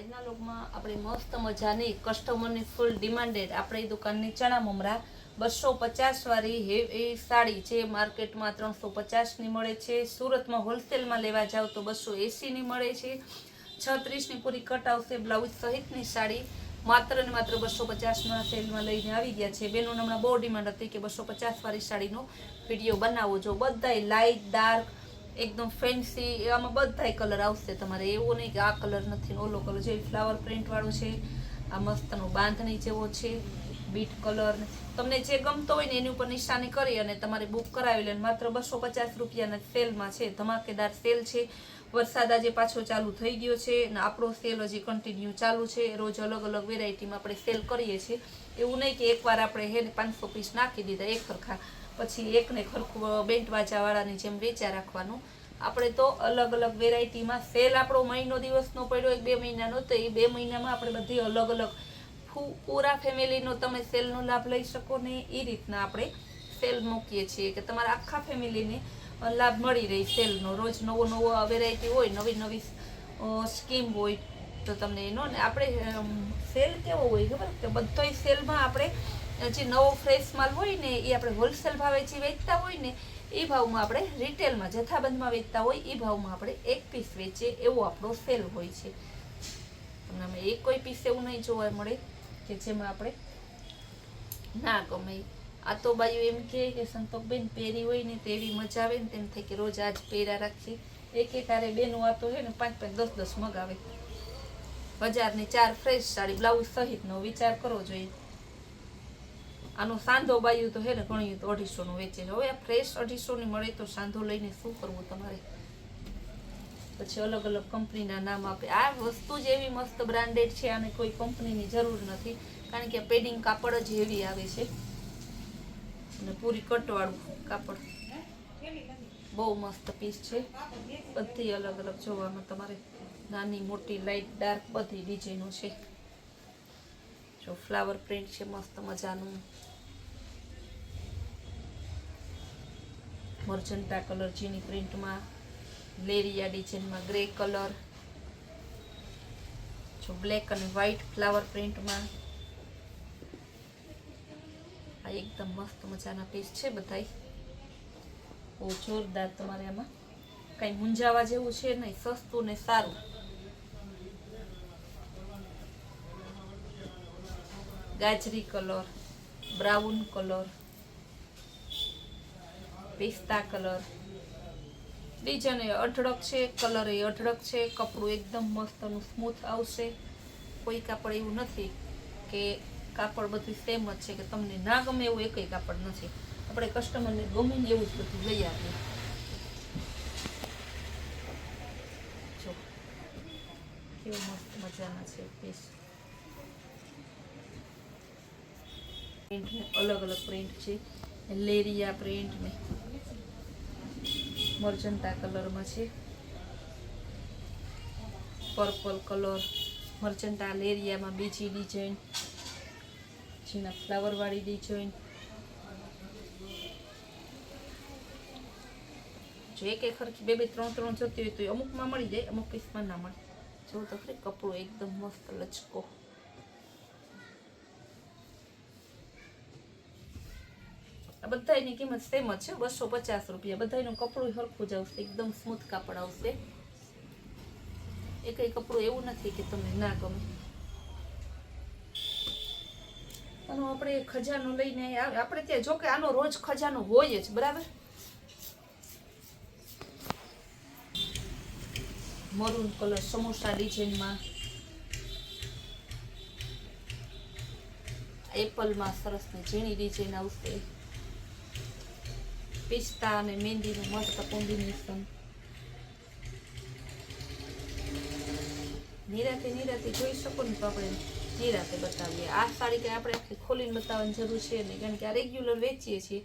આજના લોકમાં આપણે મસ્ત મજાની કસ્ટમરની ફૂલ ડિમાન્ડેડ આપણી દુકાનની ચણા મમરા 250 વાળી એ સાડી છે માર્કેટમાં 350ની મળે છે. સુરતમાં હોલસેલમાં લેવા જાવ તો 280ની મળે છે. 36ની પૂરી કટ આવશે. બ્લાઉઝ સહિતની સાડી માત્ર ને માત્ર 250ના સેલમાં લઈને આવી ગયા છે. બેનો હમણાં બહુ ડિમાન્ડ હતી કે 250 વાળી સાડીનો વિડીયો બનાવો. જો બધાય લાઇટ ડાર્ક एकदम फैंसी एवां बधाय कलर आवशे तमारे एवो नहीं कि आ कलर नथी ओलो कलर जे फ्लावर प्रिंट वाळो छे आ मस्तनो बांधणी जेवो छे बीट कलर तमने जे गमतो होय ने एनी उपर निशानी करी अने तमारे बुक करावी ले मात्र 250 रूपियाना सेलमां छे धमाकेदार सेल छे. वरसाद आजे पाछो चालू थई गयो छे अने आपणो सेल हजी कन्टिन्यू चालू छे. रोज अलग अलग वेरायटीमां आपणे सेल करीए छीए. एवुं नहीं कि एकवार आपणे हे 500 पीस नाखी दीधा एक सरखा પછી એકને ખરખું બેન્ટ વાચાવાળાની જેમ વેચા રાખવાનું. આપણે તો અલગ અલગ વેરાયટીમાં સેલ આપણો મહિનો દિવસનો પડ્યો 2 મહિનાનો તો એ 2 મહિનામાં આપણે બધી અલગ અલગ પૂરા ફેમિલીનો તમે સેલનો લાભ લઈ શકો ને એ રીતના આપણે સેલ મૂકીએ છીએ કે તમારા આખા ફેમિલીને લાભ મળી રહે સેલનો. રોજ નવો નવો વેરાયટી હોય નવી નવી સ્કીમ હોય તો તમને એનો ને આપણે સેલ કેવો હોય ખબર કે બધોય સેલમાં આપણે જે નવો ફ્રેશ માલ હોય ને એ આપણે હોલસેલ ભાવે જે વેચતા હોય ને એ ભાવમાં આપણે રિટેલમાં જથ્થાબંધમાં વેચતા હોય એ ભાવમાં આપણે એક પીસ વેચીએ એવો આપણો સેલ હોય છે. તમને અમે એક કોઈ પીસ એવું નહીં જોવા મળે કે જેમાં આપણે ના ગમે. આ તો બાયું એમ કે સંતોકબેન પહેરી હોય ને તો એવી મજા આવે ને તેમ થાય કે રોજ આજ પહેરા રાખીએ. એક એક હારે બેનું આ તો છે ને 5 5 10 10 મગાવે. 1000ની 4 ફ્રેશ સાડી બ્લાઉઝ સહિતનો વિચાર કરવો જોઈએ. આનો સાંધો બાયું તો હે ને ઘણી તો 250નું વેચે છે. હવે આ ફ્રેશ 250ની મળે તો સાંધો લઈને શું કરવું તમારે. પછી અલગ અલગ કંપનીના નામ આપે. આ વસ્તુ જ એવી મસ્ત બ્રાન્ડેડ છે આને કોઈ કંપનીની જરૂર નથી કારણ કે પેડિંગ કાપડ જ એવી આવે છે અને પૂરી કટવાળું કાપડ બહુ મસ્ત પીસ છે. બધી અલગ અલગ જોવામાં તમારે નાની મોટી લાઇટ ડાર્ક બધી ડિઝાઇનો છે. જો ફ્લાવર પ્રિન્ટ છે મસ્ત મજાનું. મર્જન્ટા કલર ચીની પ્રિન્ટમાં લેરિયા ડિઝાઇનમાં ગ્રે કલર. જો બ્લેક અને વ્હાઈટ ફ્લાવર પ્રિન્ટમાં આ એકદમ મસ્ત મજાના પીસ છે બધાય. બહુ જોરદાર. તમારે આમાં કઈ મૂંઝાવા જેવું છે નહીં. સસ્તું ને સારું. ગાજરી કલર, બ્રાઉન કલર, પિસ્તા કલર. ડિઝાઇન એ અઢળક છે, કલર એ અઢળક છે. કપડું એકદમ મસ્તનું સ્મૂથ આવશે. કોઈ કાપડ એવું નથી કે કાપડ બધું સેમ જ છે કે તમને ના ગમે એવું એકય કાપડ નથી. આપણે કસ્ટમરને ગમે ને એવું જ બધું લઈ આપીએ. જો કેવું મસ્ત મજાના છે પીસ. પ્રિન્ટ ને અલગ અલગ પ્રિન્ટ છે. લેરિયા પ્રિન્ટ ને મર્જન્ટા કલરમાં છે. પર્પલ કલર મર્જન્ટા લેરિયામાં બીજી ડિઝાઇન જેના ફ્લાવર વાળી ડિઝાઇન. જો એક એક ખરખી 2 2 3 3 જોતી હોય તો અમુકમાં મળી જાય અમુક પીસમાં ના મળે. જો તો ખરી કપડું એકદમ મસ્ત લચકો. આ બધાની કિંમત સેમ જ છે 250 રૂપિયા. બધાનું કપડું સરખું જ આવશે. એકદમ સ્મૂથ કાપડ આવશે. એકય કપડું એવું નથી કે તમને ના ગમે. આનો આપણે ખજાનો લઈને આપણે ત્યાં જો કે આનો રોજ ખજાનો હોય જ બરાબર. મરૂન કલર સમોસા ડિઝાઇનમાં એપલમાં સરસ ને ઝીણી ડિઝાઇન આવશે. પિસ્તા અને મહેંદીનું મસ્ત કોમ્બિનેશન. નિરાતે જોઈ શકો ને તો આપણે નિરાતે બતાવીએ. આ સાડી કંઈ આપણે આખી ખોલીને બતાવવાની જરૂર છે નહીં કારણ કે આ રેગ્યુલર વેચીએ છીએ.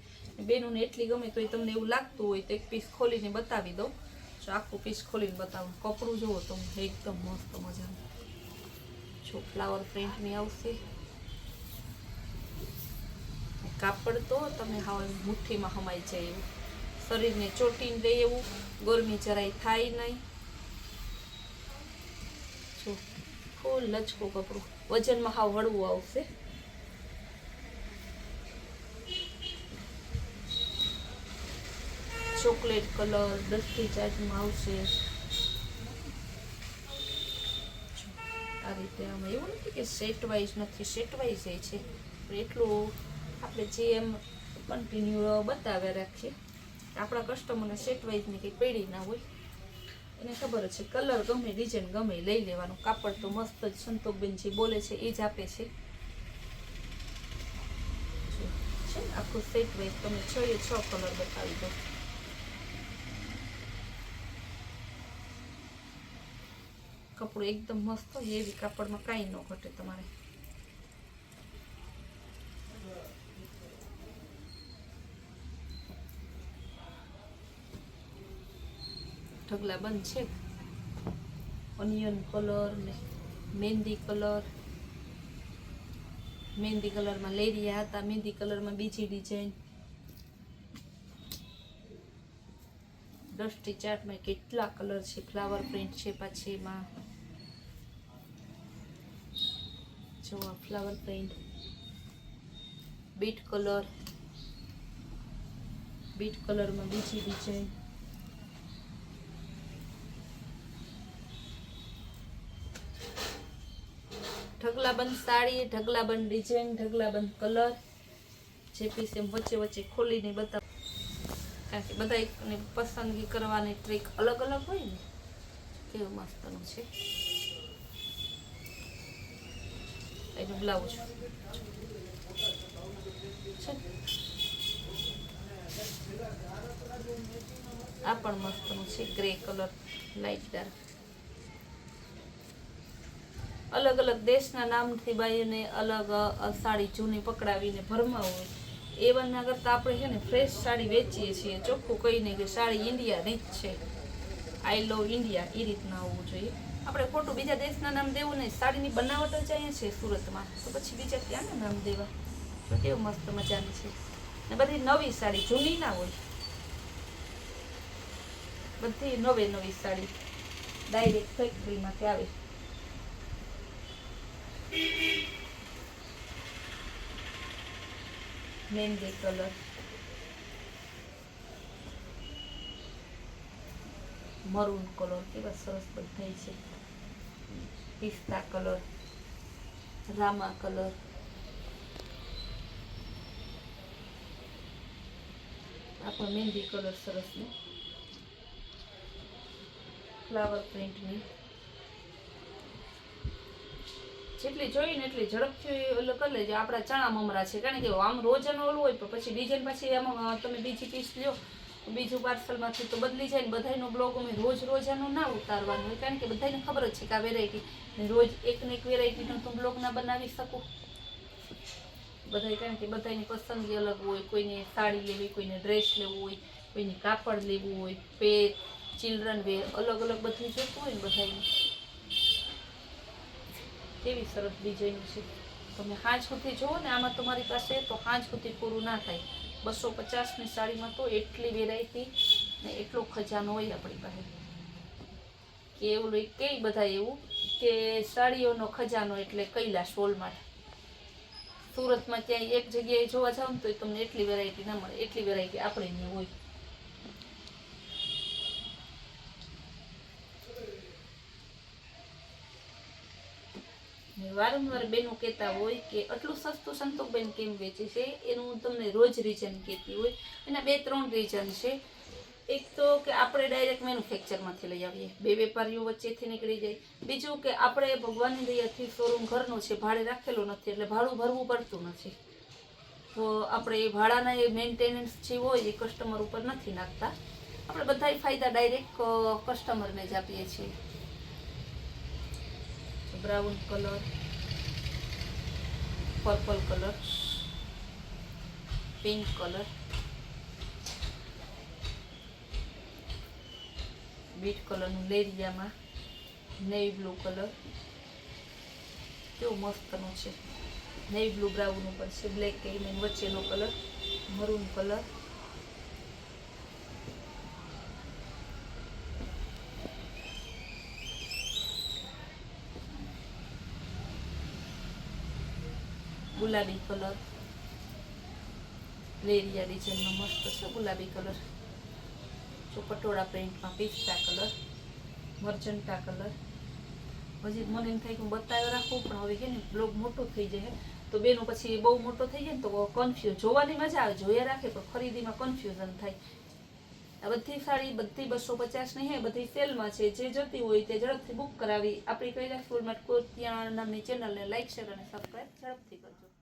બેનોને એટલી ગમે તો તમને એવું લાગતું હોય તો એક પીસ ખોલીને બતાવી દઉં. જો આખું પીસ ખોલીને બતાવું. કપડું જુઓ તો એકદમ મસ્ત મજાનું. જો ફ્લાવર પ્રિન્ટની આવશે. કાપડ તો તમે હવે મુઠ્ઠીમાં હમાઈ જાય એવું. શરીરને ચોટીને રહે એવું. ગરમી જરાય થાય નહીં. જો ફૂલ લચકું કપડું, વજનમાં હાવ હળવું આવશે. ચોકલેટ કલર ડસ્ટી ચાર્ટમાં આવશે. આ રીતે આમાં એવું નથી કે સેટ વાઇઝ નથી, સેટ વાઇઝ એ છે, એટલું આપણે જે એમ કન્ટિન્યુ બતાવ્યા રાખીએ. આપણા કસ્ટમરને સેટ વાઇઝની કંઈ પેઢી ના હોય, એને ખબર જ છે કલર ગમે ડિઝાઇન ગમે લઈ લેવાનું. કાપડ તો મસ્ત જ સંતોકબેન જે બોલે છે એ જ આપે છે. આખું સેટ વાઇઝ તમે 6 એ 6 કલર બતાવી દો. કપડું એકદમ મસ્ત હોય, એવી કાપડમાં કાંઈ ન ઘટે તમારે. ઢગલા બંધ છે. ઓનિયન કલર ને મહેંદી કલર, મહેંદી કલરમાં લેરિયા હતા, મહેંદી કલરમાં બીજી ડિઝાઇન. ડસ્ટી ચાર્ટમાં કેટલા કલર છે, ફ્લાવર પ્રિન્ટ છે પાછી એમાં. જો આ flower print, beet colour, beet કલરમાં બીજી ડિઝાઇન. ઢગલાબંધ સાડી, ઢગલાબંધ ડિઝાઇન, ઢગલાબંધ કલર. જે પીસ એમ વચ્ચે વચ્ચે ખોલીને બતાવ, કારણ કે બધાની પસંદગી કરવાની ટ્રીક અલગ અલગ હોય ને. કેવું મસ્તનું છે એનું બ્લાઉઝ છે. આ પણ મસ્તનું છે, ગ્રે કલર લાઇટ ડાર્ક. અલગ અલગ દેશના નામથી બાઈને અલગ સાડી જૂની પકડાવીને ભરમા હોય. એવાના કરતાં આપણે છે ને ફ્રેશ સાડી વેચીએ છીએ, ચોખ્ખું કહીને કે સાડી ઇન્ડિયાની જ છે, આઈ લવ ઇન્ડિયા, એ રીતના આવવું જોઈએ. આપણે ખોટું બીજા દેશના નામ દેવું નહીં. સાડીની બનાવટ જ અહીંયા છે સુરતમાં, તો પછી બીજા ક્યાંના નામ દેવા? તો કેવું મસ્ત મજાની છે. ને બધી નવી સાડી, જૂની ના હોય, બધી નવી સાડી ડાયરેક્ટ ફેક્ટરીમાંથી આવે. મહેંદી કલર, મરૂન કલર, કેવા સરસ બધા છે. પિસ્તા કલર, રામા કલર, આ પણ મહેંદી કલર સરસ ને ફ્લાવર પ્રિન્ટની. જેટલી જોઈએ ને એટલી ઝડપથી ઓલો કરી લેજો. આપણા ચણા મમરા છે, કારણ કે આમ રોજાનું ઓલું હોય પણ પછી ડિઝાઇન પાછી આમાં તમે બીજી પીસ લ્યો, બીજું પાર્સલમાંથી તો બદલી જાય ને. બધાનો બ્લોગ અમે રોજાનું ના ઉતારવાનું હોય, કારણ કે બધાને ખબર જ છે કે આ વેરાયટી ને રોજ એકને એક વેરાયટીનો તો બ્લોગ ના બનાવી શકું બધાય, કારણ કે બધાની પસંદગી અલગ હોય. કોઈને સાડી લેવી, કોઈને ડ્રેસ લેવું હોય, કોઈને કાપડ લેવું હોય, પેટ, ચિલ્ડ્રન વેર, અલગ અલગ બધું જોતું હોય ને બધાને. કેવી સરસ ડિઝાઇન છે. તમે સાંજ સુધી જુઓ ને આમાં તમારી પાસે, તો સાંજ સુધી પૂરું ના થાય. 250ની સાડીમાં તો એટલી વેરાયટી ને એટલો ખજાનો હોય આપણી પાસે કે એવું કે બધા એવું કે સાડીઓનો ખજાનો એટલે કૈલાશ વોલમાર્ટ. સુરતમાં ક્યાંય એક જગ્યાએ જોવા જાવ ને તો તમને એટલી વેરાયટી ના મળે, એટલી વેરાયટી આપણે નહીં હોય. વારંવાર બેનો કહેતા હોય કે આટલું સસ્તું સંતોકબેન કેમ વેચે છે. એનું તમને રોજ રીઝન કહેતી હોય. એના 2-3 રીઝન છે. એક તો કે આપણે ડાયરેક્ટ મેન્યુફેક્ચરમાંથી લઈ આવીએ, બે વેપારીઓ વચ્ચેથી નીકળી જાય. બીજું કે આપણે ભગવાનની દયાથી શોરૂમ ઘરનો છે, ભાડે રાખેલો નથી, એટલે ભાડું ભરવું પડતું નથી. તો આપણે એ ભાડાના એ મેન્ટેનન્સ જે હોય એ કસ્ટમર ઉપર નથી નાખતા. આપણે બધાય ફાયદા ડાયરેક્ટ કસ્ટમરને જ આપીએ છીએ. Brown colour, purple colour, pink colour, bit કલરનું લેરિયામાં, નેવી બ્લુ કલર, કેવું મસ્તનું છે. નેવી બ્લુ બ્રાઉન ઉપર છે, બ્લેક એની વચ્ચેનો કલર, મરૂન કલર, ગુલાબી કલર, લેરિયા ડિઝાઇનમાં મસ્ત છે ગુલાબી કલર, જો પટોળા પ્રિન્ટમાં પિસ્તા કલર, મર્જન્ટા કલર. હજી મને એમ થાય કે હું બતાવી રાખું, પણ હવે કે ને બ્લોગ મોટો થઈ જાય તો બેનો પછી બહુ મોટો થઈ જાય ને તો કન્ફ્યુઝ, જોવાની મજા આવે, જોયા રાખે પણ ખરીદીમાં કન્ફ્યુઝન થાય. આ બધી સાડી બધી 250ની હે, બધી સેલમાં છે. જે જોતી હોય તે ઝડપથી બુક કરાવી આપણી કૈલાસ ફૂલમાર્ટ કોટિયાણા નામની ચેનલને લાઈક શેર અને સબસ્ક્રાઈબ ઝડપથી કરજો.